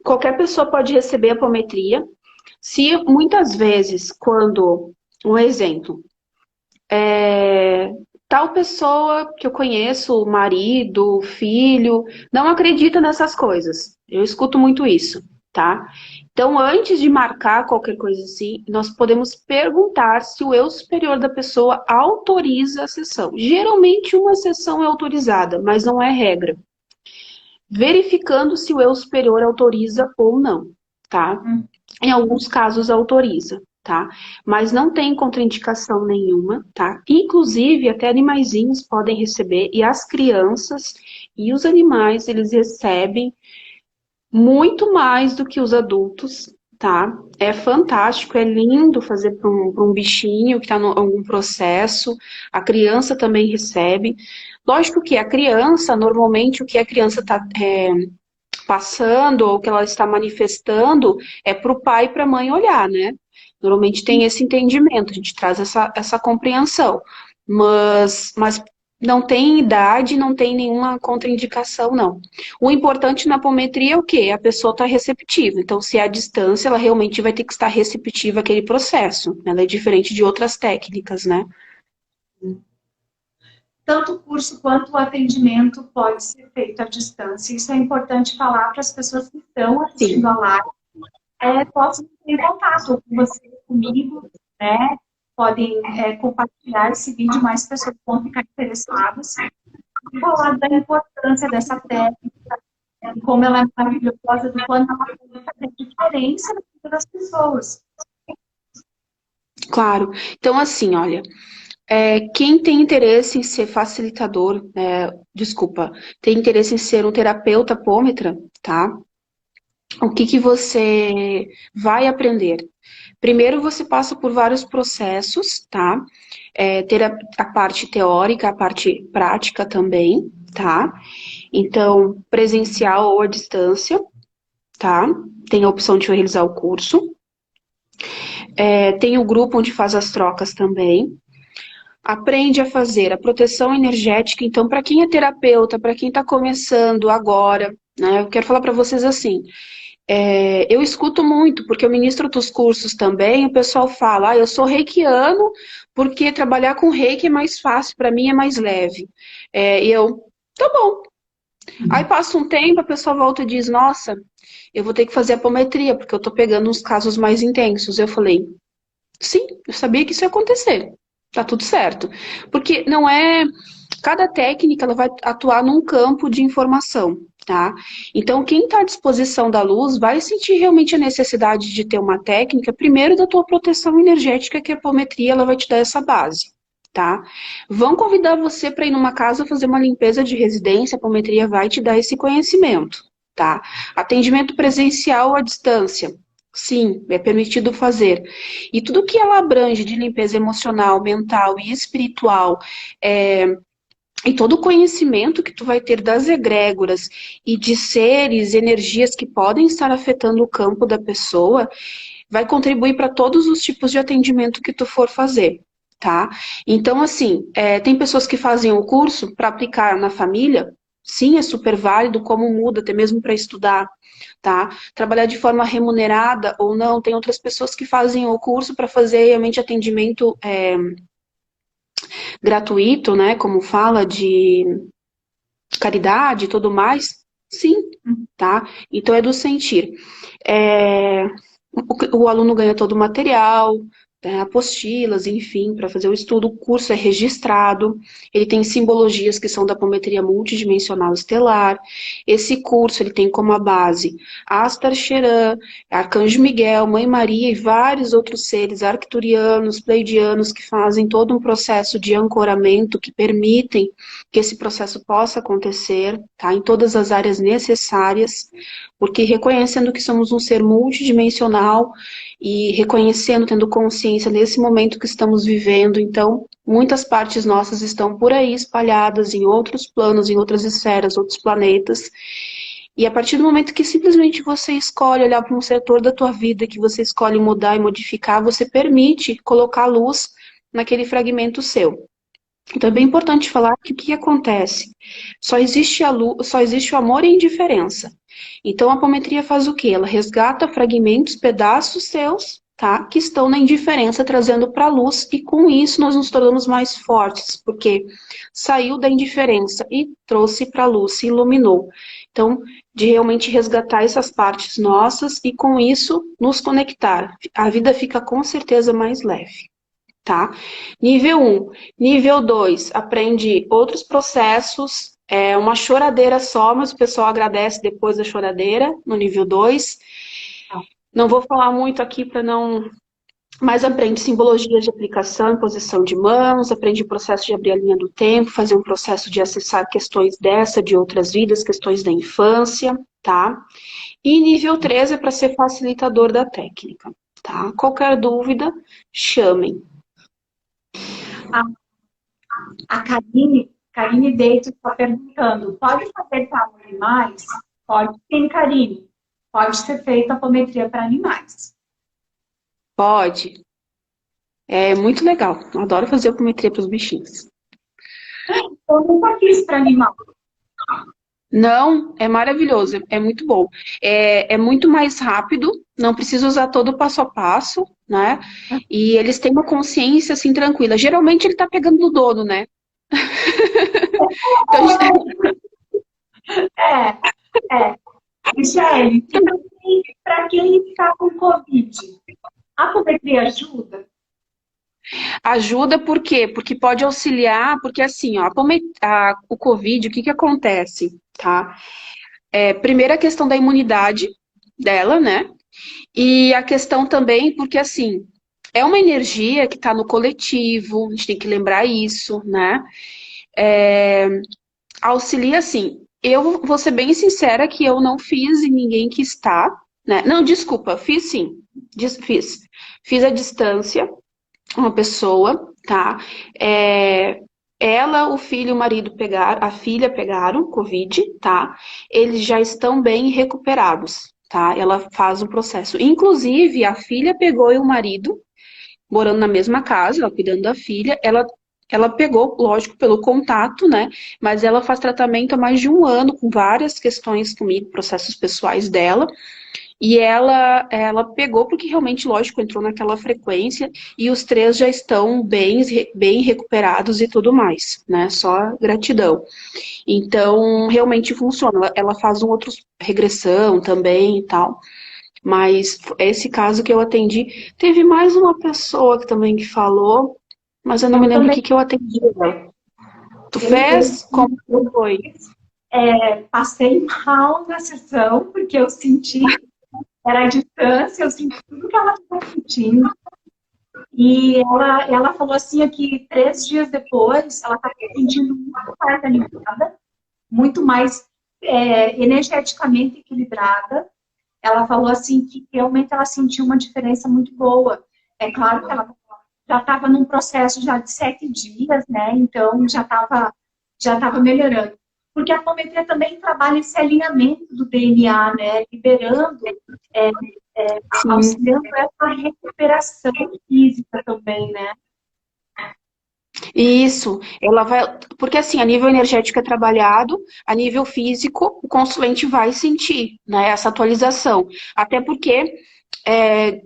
Speaker 2: Qualquer pessoa pode receber apometria. Se muitas vezes, quando, um exemplo, tal pessoa que eu conheço, o marido, o filho, não acredita nessas coisas. Eu escuto muito isso, tá? Então, antes de marcar qualquer coisa assim, nós podemos perguntar se o eu superior da pessoa autoriza a sessão. Geralmente, uma sessão é autorizada, mas não é regra. Verificando se o eu superior autoriza ou não, tá? Em alguns casos autoriza, tá? Mas não tem contraindicação nenhuma, tá? Inclusive, até animaizinhos podem receber, e as crianças e os animais, eles recebem muito mais do que os adultos, tá? É fantástico, é lindo fazer para um bichinho que está em algum processo, a criança também recebe. Lógico que a criança, normalmente, o que a criança está passando ou que ela está manifestando, é para o pai e para a mãe olhar, né? Normalmente tem esse entendimento, a gente traz essa compreensão, mas não tem idade, não tem nenhuma contraindicação, não. O importante na apometria é o quê? A pessoa está receptiva. Então, se é a distância, ela realmente vai ter que estar receptiva àquele processo. Ela é diferente de outras técnicas, né?
Speaker 3: Tanto o curso quanto o atendimento pode ser feito à distância. Isso é importante falar para as pessoas que estão assistindo a live. Possam ter contato com você, comigo, né? Podem compartilhar esse vídeo, mais pessoas vão ficar interessadas. E falar da importância dessa técnica, de como ela é maravilhosa, do quanto ela pode fazer diferença na vida das pessoas.
Speaker 2: Claro. Então, assim, olha, quem tem interesse em ser facilitador, tem interesse em ser um terapeuta apômetra, tá? O que você vai aprender? Primeiro, você passa por vários processos, tá? Ter a parte teórica, a parte prática também, tá? Então, presencial ou à distância, tá? Tem a opção de realizar o curso. Tem o grupo onde faz as trocas também. Aprende a fazer a proteção energética. Então, para quem é terapeuta, para quem está começando agora, né? Eu quero falar para vocês assim. Eu escuto muito, porque eu ministro outros cursos também, o pessoal fala, eu sou reikiano, porque trabalhar com reiki é mais fácil, para mim é mais leve. Tá bom. Aí passa um tempo, a pessoa volta e diz, nossa, eu vou ter que fazer apometria, porque eu tô pegando uns casos mais intensos. Eu falei, sim, eu sabia que isso ia acontecer. Tá tudo certo. Porque não é... Cada técnica ela vai atuar num campo de informação, tá? Então, quem está à disposição da luz vai sentir realmente a necessidade de ter uma técnica, primeiro da tua proteção energética, que a apometria ela vai te dar essa base, tá? Vão convidar você para ir numa casa fazer uma limpeza de residência, a apometria vai te dar esse conhecimento, tá? Atendimento presencial à distância. Sim, é permitido fazer. E tudo que ela abrange de limpeza emocional, mental e espiritual, e todo o conhecimento que tu vai ter das egrégoras e de seres, energias que podem estar afetando o campo da pessoa, vai contribuir para todos os tipos de atendimento que tu for fazer, tá? Então, assim, tem pessoas que fazem o curso para aplicar na família, sim, é super válido, como muda, até mesmo para estudar, tá? Trabalhar de forma remunerada ou não, tem outras pessoas que fazem o curso para fazer realmente atendimento gratuito, né, como fala, de caridade e tudo mais, sim, tá? Então é do sentir. O aluno ganha todo o material, apostilas, enfim, para fazer o estudo. O curso é registrado, ele tem simbologias que são da apometria multidimensional estelar. Esse curso ele tem como a base Astar Sheran, Arcanjo Miguel, Mãe Maria e vários outros seres arcturianos, pleidianos que fazem todo um processo de ancoramento que permitem que esse processo possa acontecer, tá, em todas as áreas necessárias, porque reconhecendo que somos um ser multidimensional e reconhecendo, tendo consciência nesse momento que estamos vivendo, então muitas partes nossas estão por aí espalhadas em outros planos, em outras esferas, outros planetas, e a partir do momento que simplesmente você escolhe olhar para um setor da tua vida, que você escolhe mudar e modificar, você permite colocar luz naquele fragmento seu. Então é bem importante falar que o que acontece? Só existe o amor e a indiferença. Então a apometria faz o quê? Ela resgata fragmentos, pedaços seus, tá? Que estão na indiferença, trazendo para a luz, e com isso nós nos tornamos mais fortes, porque saiu da indiferença e trouxe para a luz, se iluminou. Então, de realmente resgatar essas partes nossas e com isso nos conectar. A vida fica com certeza mais leve. Tá? Nível 1. Nível 2, aprende outros processos, uma choradeira só, mas o pessoal agradece depois da choradeira, no nível 2. Não vou falar muito aqui para não... Mas aprende simbologias de aplicação, posição de mãos, aprende o processo de abrir a linha do tempo, fazer um processo de acessar questões de outras vidas, questões da infância, tá? E nível 3 é para ser facilitador da tá? Qualquer dúvida, chamem.
Speaker 3: A Karine Deito está perguntando, pode fazer para animais? Pode sim, Karine. Pode ser feita apometria para animais.
Speaker 2: Pode. É muito legal. Eu adoro fazer apometria para os bichinhos.
Speaker 3: Eu nunca fiz para animal.
Speaker 2: Não, é maravilhoso, é muito bom. É muito mais rápido, não precisa usar todo o passo a passo, né? E eles têm uma consciência assim tranquila. Geralmente ele tá pegando no dono, né? Então,
Speaker 3: É. Michele, para quem está com Covid, a apometria ajuda?
Speaker 2: ajuda por quê? Porque pode auxiliar, porque assim, ó, o Covid, o que que acontece, tá? Primeiro a questão da imunidade dela, né? E a questão também, porque assim, é uma energia que está no coletivo, a gente tem que lembrar isso, né? Auxilia assim. Eu vou ser bem sincera que eu não fiz em ninguém que está, né? Não, desculpa, fiz sim. Fiz. Fiz a distância, uma pessoa, tá? Ela, o filho e o marido pegaram, a filha pegaram Covid, tá? Eles já estão bem recuperados, tá? Ela faz o processo. Inclusive, a filha pegou e o marido, morando na mesma casa, ela cuidando da filha, ela pegou, lógico, pelo contato, né? Mas ela faz tratamento há mais de um ano, com várias questões comigo, processos pessoais dela. E ela pegou porque realmente, lógico, entrou naquela frequência e os três já estão bem recuperados e tudo mais, né? Só gratidão. Então, realmente funciona. Ela faz um outro regressão também e tal. Mas esse caso que eu atendi, teve mais uma pessoa que também que falou, mas eu não me
Speaker 3: Eu
Speaker 2: lembro o que
Speaker 3: também
Speaker 2: que eu atendi. Tu
Speaker 3: eu,
Speaker 2: fez? Como foi?
Speaker 3: passei mal na sessão, porque eu senti, era a distância, eu senti tudo que ela estava sentindo. E ela falou assim que 3 dias depois, ela estava se sentindo muito mais animada, muito mais energeticamente equilibrada. Ela falou assim que realmente ela sentiu uma diferença muito boa. É claro que ela já estava num processo já de 7 dias, né? Então já estava melhorando. Porque a apometria também trabalha esse alinhamento do DNA, né? Liberando, é,
Speaker 2: Sim.
Speaker 3: auxiliando essa recuperação física também, né?
Speaker 2: Isso, ela vai, porque assim, a nível energético é trabalhado, a nível físico, o consulente vai sentir, né, essa atualização. Até porque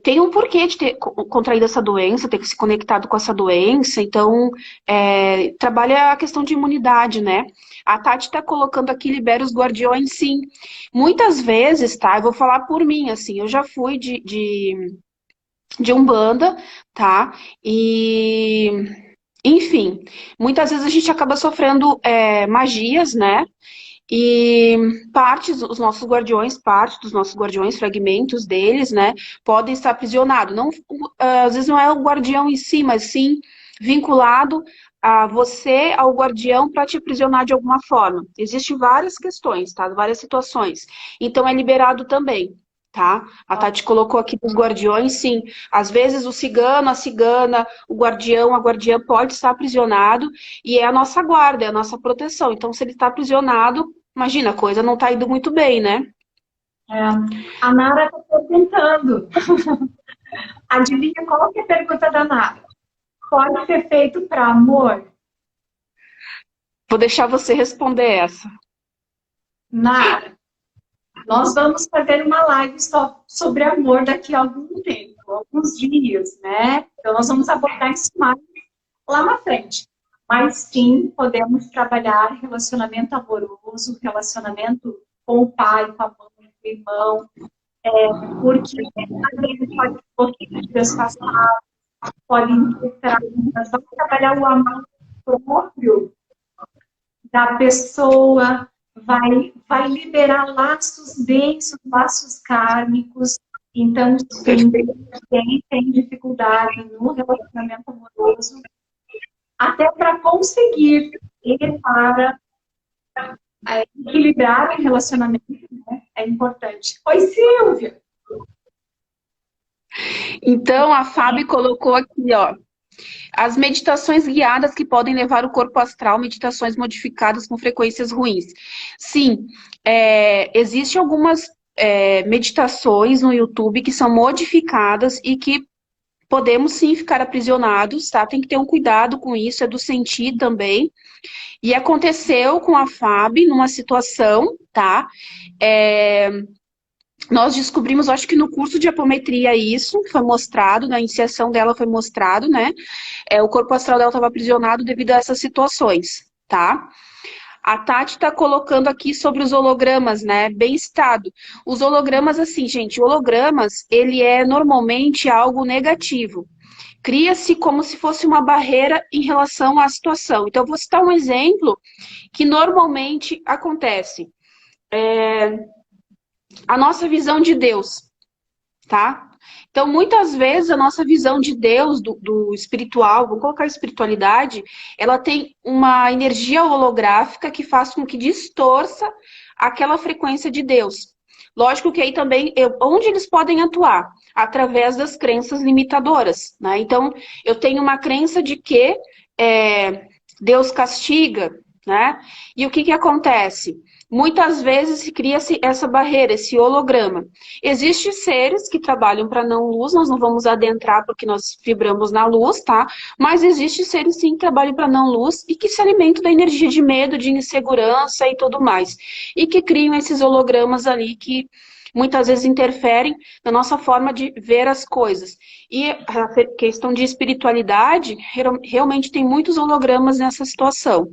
Speaker 2: tem um porquê de ter contraído essa doença, ter se conectado com essa doença, então trabalha a questão de imunidade, né? A Tati tá colocando aqui, libera os guardiões, sim. Muitas vezes, tá? Eu vou falar por mim, assim, eu já fui de Umbanda, tá? Enfim, muitas vezes a gente acaba sofrendo magias, né? E parte dos nossos guardiões, fragmentos deles, né, podem estar aprisionados. Não, às vezes não é o guardião em si, mas sim vinculado a você, ao guardião, para te aprisionar de alguma forma. Existem várias questões, tá? Várias situações. Então é liberado também. Tá? A Tati colocou aqui dos guardiões, sim. Às vezes o cigano, a cigana, o guardião, a guardiã pode estar aprisionado e é a nossa guarda, é a nossa proteção. Então, se ele está aprisionado, imagina, a coisa não está indo muito bem, né?
Speaker 3: A Nara está perguntando. Adivinha qual que é a pergunta da Nara? Pode ser feito para amor?
Speaker 2: Vou deixar você responder essa.
Speaker 3: Nara, nós vamos fazer uma live só sobre amor daqui a algum tempo, alguns dias, né? Então, nós vamos abordar isso mais lá na frente. Mas sim, podemos trabalhar relacionamento amoroso, relacionamento com o pai, com a mãe, com o irmão, porque às vezes pode ter vidas passadas, podem ter, nós vamos trabalhar o amor próprio da pessoa, vai liberar laços densos, laços kármicos. Então, sim, quem tem dificuldade no relacionamento amoroso, até para conseguir ir para equilibrar o relacionamento, né, é importante. Oi, Silvia!
Speaker 2: Então, a Fábio colocou aqui, ó. As meditações guiadas que podem levar o corpo astral, meditações modificadas com frequências ruins. Sim, existem algumas meditações no YouTube que são modificadas e que podemos sim ficar aprisionados, tá? Tem que ter um cuidado com isso, é do sentir também. E aconteceu com a Fábio numa situação, tá? Nós descobrimos, acho que no curso de apometria isso foi mostrado, na iniciação dela foi mostrado, né? O corpo astral dela estava aprisionado devido a essas situações, tá? A Tati está colocando aqui sobre os hologramas, né? Bem citado. Os hologramas, assim, gente, hologramas, ele é normalmente algo negativo. Cria-se como se fosse uma barreira em relação à situação. Então, eu vou citar um exemplo que normalmente acontece. A nossa visão de Deus, tá? Então, muitas vezes, a nossa visão de Deus, do espiritual, vou colocar espiritualidade, ela tem uma energia holográfica que faz com que distorça aquela frequência de Deus. Lógico que aí também, onde eles podem atuar? Através das crenças limitadoras, né? Então, eu tenho uma crença de que Deus castiga, né? E o que acontece? Muitas vezes cria-se essa barreira, esse holograma. Existem seres que trabalham para não luz, nós não vamos adentrar porque nós vibramos na luz, tá? Mas existem seres sim que trabalham para não luz e que se alimentam da energia de medo, de insegurança e tudo mais. E que criam esses hologramas ali que muitas vezes interferem na nossa forma de ver as coisas. E a questão de espiritualidade, realmente tem muitos hologramas nessa situação.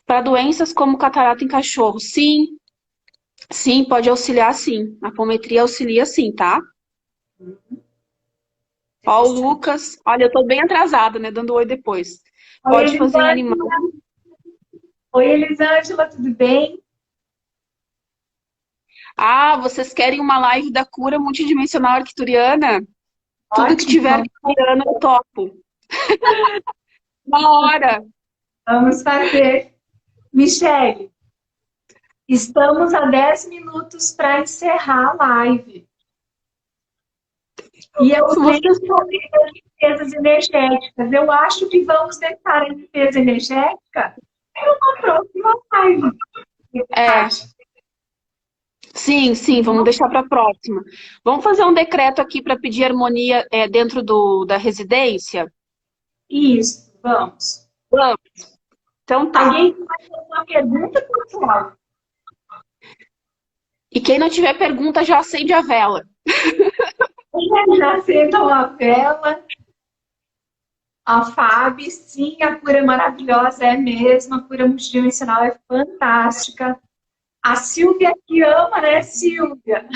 Speaker 2: Para doenças como catarata em cachorro, sim. Sim, pode auxiliar sim. A apometria auxilia sim, tá? Ó, o Lucas. Olha, eu tô bem atrasada, né? Dando oi depois. Pode fazer em animal.
Speaker 3: Oi, Elisângela, tudo bem?
Speaker 2: Ah, vocês querem uma live da cura multidimensional arcturiana? Tudo que tiver arcturiana eu topo. Uma hora.
Speaker 3: Vamos fazer. Michele, estamos a 10 minutos para encerrar a live. E eu tenho sobre as limpezas energéticas. Eu acho que vamos deixar a limpeza energética em uma próxima live.
Speaker 2: Sim, sim, vamos deixar para a próxima. Vamos fazer um decreto aqui para pedir harmonia dentro da residência?
Speaker 3: Isso, vamos.
Speaker 2: Vamos. Então tá.
Speaker 3: Alguém vai fazer uma pergunta, pessoal?
Speaker 2: E quem não tiver pergunta, já acende a vela.
Speaker 3: Já acendam a vela. A Fábio, sim, a cura é maravilhosa, é mesmo. A cura multidimensional é fantástica. A Silvia que ama, né, Silvia?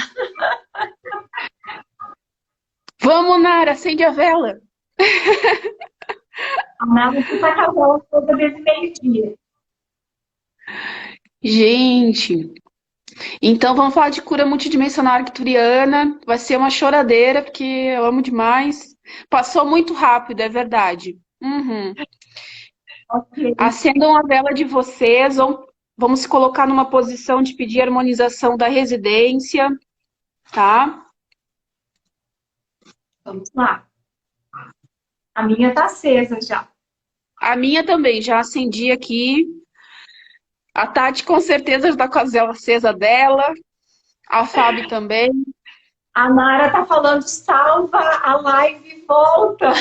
Speaker 2: Vamos, Nara, acende a vela.
Speaker 3: A Nara está com a vela toda desde meio-dia.
Speaker 2: Gente, então vamos falar de cura multidimensional arcturiana. Vai ser uma choradeira, porque eu amo demais. Passou muito rápido, é verdade. Uhum.
Speaker 3: Okay.
Speaker 2: Acendam a vela de vocês. Vamos se colocar numa posição de pedir harmonização da residência, tá?
Speaker 3: Vamos lá. A minha tá acesa já.
Speaker 2: A minha também, já acendi aqui. A Tati com certeza está com a vela acesa dela. A Fábio também.
Speaker 3: A Nara tá falando, salva a live e volta.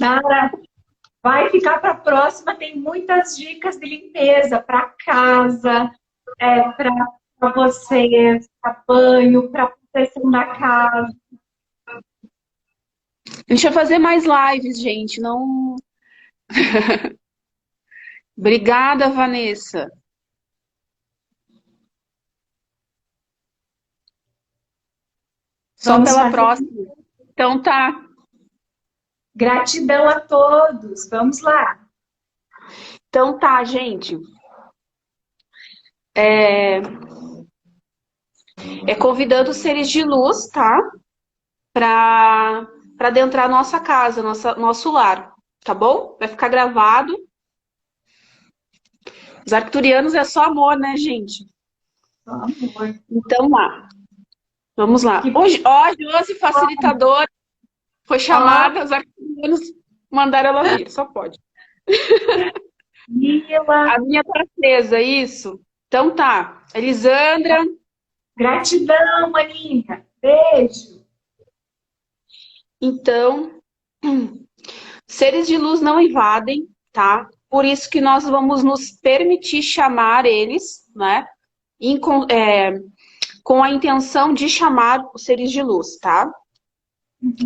Speaker 3: Nara, vai ficar para a próxima, tem muitas dicas de limpeza para casa, para vocês, para banho, para proteção da casa.
Speaker 2: Deixa eu fazer mais lives, gente. Não. Obrigada, Vanessa. Só
Speaker 3: Vamos
Speaker 2: pela
Speaker 3: fazer...
Speaker 2: próxima. Então tá.
Speaker 3: Gratidão a todos. Vamos lá.
Speaker 2: Então tá, gente. Convidando os seres de luz, tá? Para adentrar a nossa casa, nosso lar, tá bom? Vai ficar gravado. Os arcturianos é só amor, né, gente?
Speaker 3: Só amor.
Speaker 2: Então lá. Vamos lá. Hoje, ó, Josi, facilitadora. Foi chamada, os arcanos mandaram ela vir, só pode.
Speaker 3: Mila.
Speaker 2: A minha tá acesa, isso? Então tá. Elisandra.
Speaker 3: Gratidão, maninha. Beijo.
Speaker 2: Então, seres de luz não invadem, tá? Por isso que nós vamos nos permitir chamar eles, né? Com a intenção de chamar os seres de luz, tá?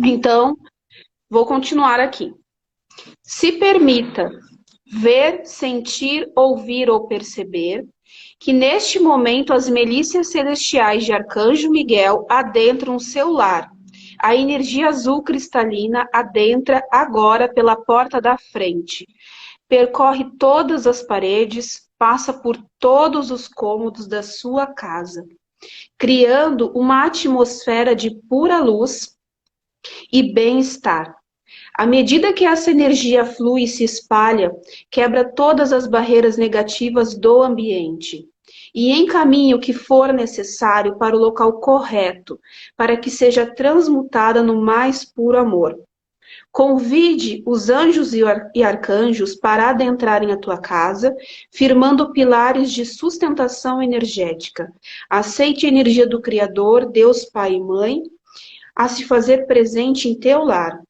Speaker 2: Então, vou continuar aqui. Se permita ver, sentir, ouvir ou perceber que neste momento as milícias celestiais de Arcanjo Miguel adentram seu lar. A energia azul cristalina adentra agora pela porta da frente. Percorre todas as paredes, passa por todos os cômodos da sua casa, criando uma atmosfera de pura luz e bem-estar. À medida que essa energia flui e se espalha, quebra todas as barreiras negativas do ambiente e encaminha o que for necessário para o local correto, para que seja transmutada no mais puro amor. Convide os anjos e arcanjos para adentrarem a tua casa, firmando pilares de sustentação energética. Aceite a energia do Criador, Deus Pai e Mãe, a se fazer presente em teu lar.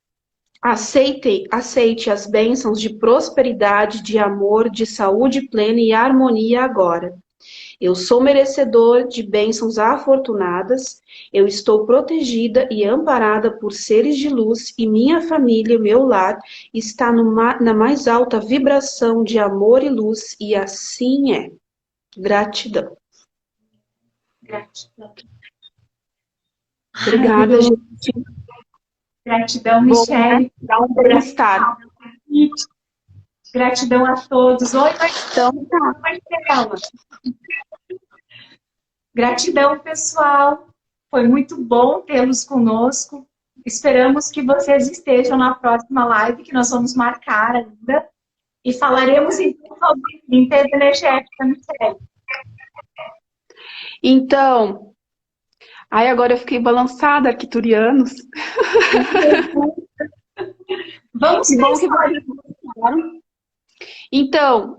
Speaker 2: Aceite as bênçãos de prosperidade, de amor, de saúde plena e harmonia agora. Eu sou merecedor de bênçãos afortunadas, eu estou protegida e amparada por seres de luz e minha família, meu lar, está na mais alta vibração de amor e luz, e assim é. Gratidão.
Speaker 3: Gratidão.
Speaker 2: Obrigada, gente.
Speaker 3: Gratidão, Michele.
Speaker 2: Dá um bem-estar.
Speaker 3: Gratidão a todos. Oi,
Speaker 2: Então,
Speaker 3: Marcela. Gratidão, pessoal. Foi muito bom tê-los conosco. Esperamos que vocês estejam na próxima live, que nós vamos marcar ainda. E falaremos então sobre limpeza energética, Michele.
Speaker 2: Então, aí agora eu fiquei balançada, arquiturianos.
Speaker 3: Vamos
Speaker 2: pensar. Então,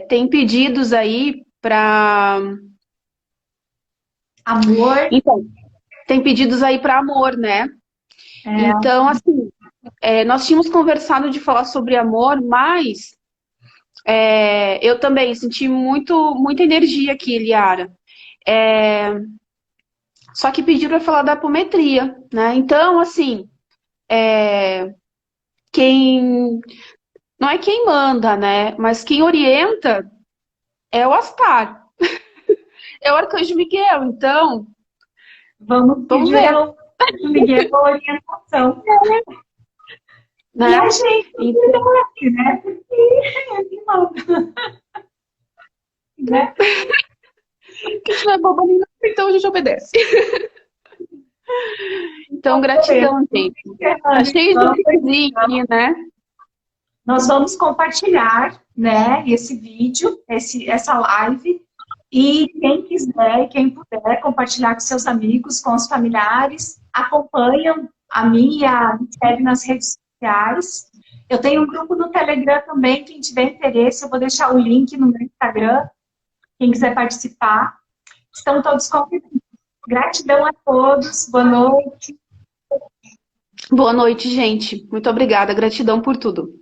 Speaker 2: tem pedidos aí para...
Speaker 3: Amor.
Speaker 2: Então, tem pedidos aí para amor, né? Então, assim, nós tínhamos conversado de falar sobre amor, mas eu também senti muita energia aqui, Liara. Só que pediram para falar da apometria, né? Então, assim, não é quem manda, né? Mas quem orienta é o Astar. É o Arcanjo Miguel, então...
Speaker 3: Vamos ver ao Arcanjo Miguel a orientação.
Speaker 2: Né?
Speaker 3: E a gente então, né? Porque ele manda. Né?
Speaker 2: Que a gente não é boba nem nada, então a gente obedece. Então, gratidão, gente. Tá cheio de coisinha aqui, né?
Speaker 3: Nós vamos compartilhar, né, esse vídeo, essa live. E quem quiser, quem puder compartilhar com seus amigos, com os familiares, acompanham a mim e a Michele nas redes sociais. Eu tenho um grupo no Telegram também, quem tiver interesse, eu vou deixar o link no meu Instagram, quem quiser participar. Estão todos convidados. Gratidão a todos, boa noite.
Speaker 2: Boa noite, gente. Muito obrigada, gratidão por tudo.